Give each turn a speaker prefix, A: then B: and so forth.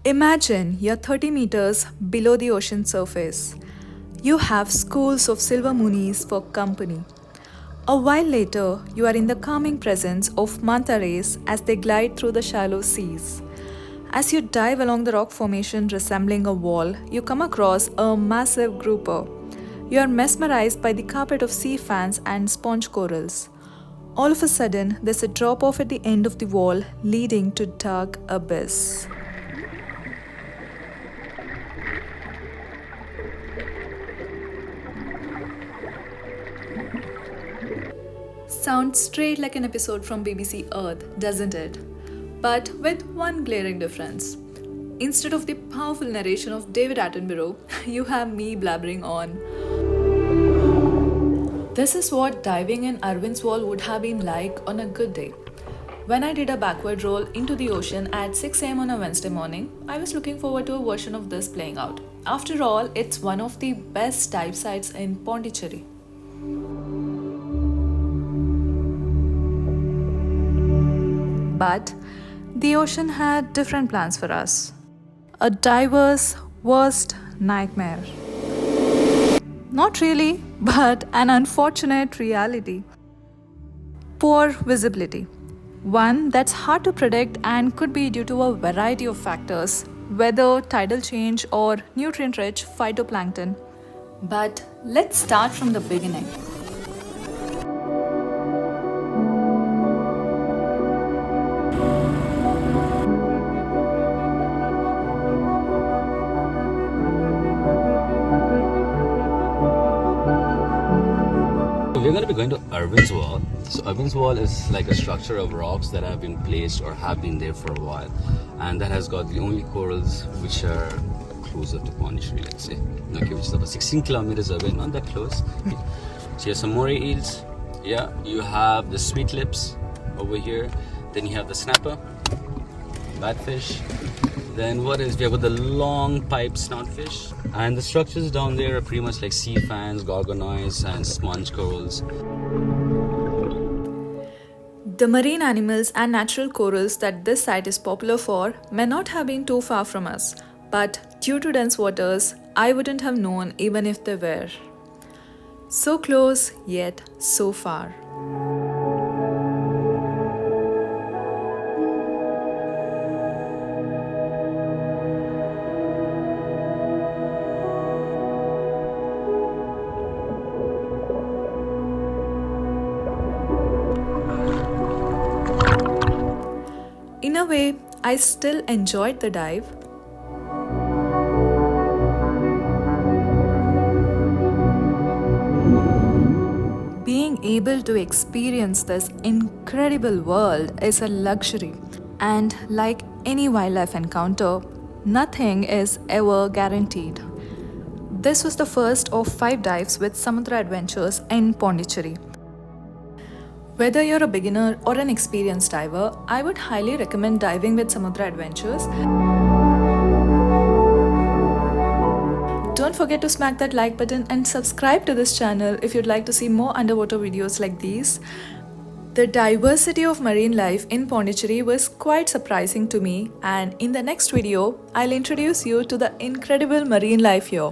A: Imagine you're 30 meters below the ocean surface. You have schools of silver moonies for company. A while later, you are in the calming presence of manta rays as they glide through the shallow seas. As you dive along the rock formation resembling a wall, you come across a massive grouper. You are mesmerized by the carpet of sea fans and sponge corals. All of a sudden, there's a drop off at the end of the wall leading to dark abyss. Sounds straight like an episode from BBC Earth, doesn't it? But with one glaring difference. Instead of the powerful narration of David Attenborough, you have me blabbering on. This is what diving in Arvind's wall would have been like on a good day. When I did a backward roll into the ocean at 6 am on a Wednesday morning, I was looking forward to a version of this playing out. After all, it's one of the best dive sites in Pondicherry. But the ocean had different plans for us. A diver's worst nightmare. Not really, but an unfortunate reality. Poor visibility. One that's hard to predict and could be due to a variety of factors, weather, tidal change, or nutrient-rich phytoplankton. But let's start from the beginning.
B: We're going to be going to Arvind's wall. So Arvind's wall is like a structure of rocks that have been placed or have been there for a while, and that has got the only corals which are closer to Pondicherry, let's say. Okay, which is about 16 kilometers away, not that close. So you have some moray eels. Yeah, you have the sweet lips over here. Then you have the snapper, batfish. Then what is, we have got the long pipe snout fish, and the structures down there are pretty much like sea fans, gorgonians and sponge corals.
A: The marine animals and natural corals that this site is popular for may not have been too far from us, but due to dense waters, I wouldn't have known even if they were. So close, yet so far. In a way, I still enjoyed the dive. Being able to experience this incredible world is a luxury. And like any wildlife encounter, nothing is ever guaranteed. This was the first of 5 dives with Samudra Adventures in Pondicherry. Whether you're a beginner or an experienced diver, I would highly recommend diving with Samudra Adventures. Don't forget to smack that like button and subscribe to this channel if you'd like to see more underwater videos like these. The diversity of marine life in Pondicherry was quite surprising to me, and in the next video, I'll introduce you to the incredible marine life here.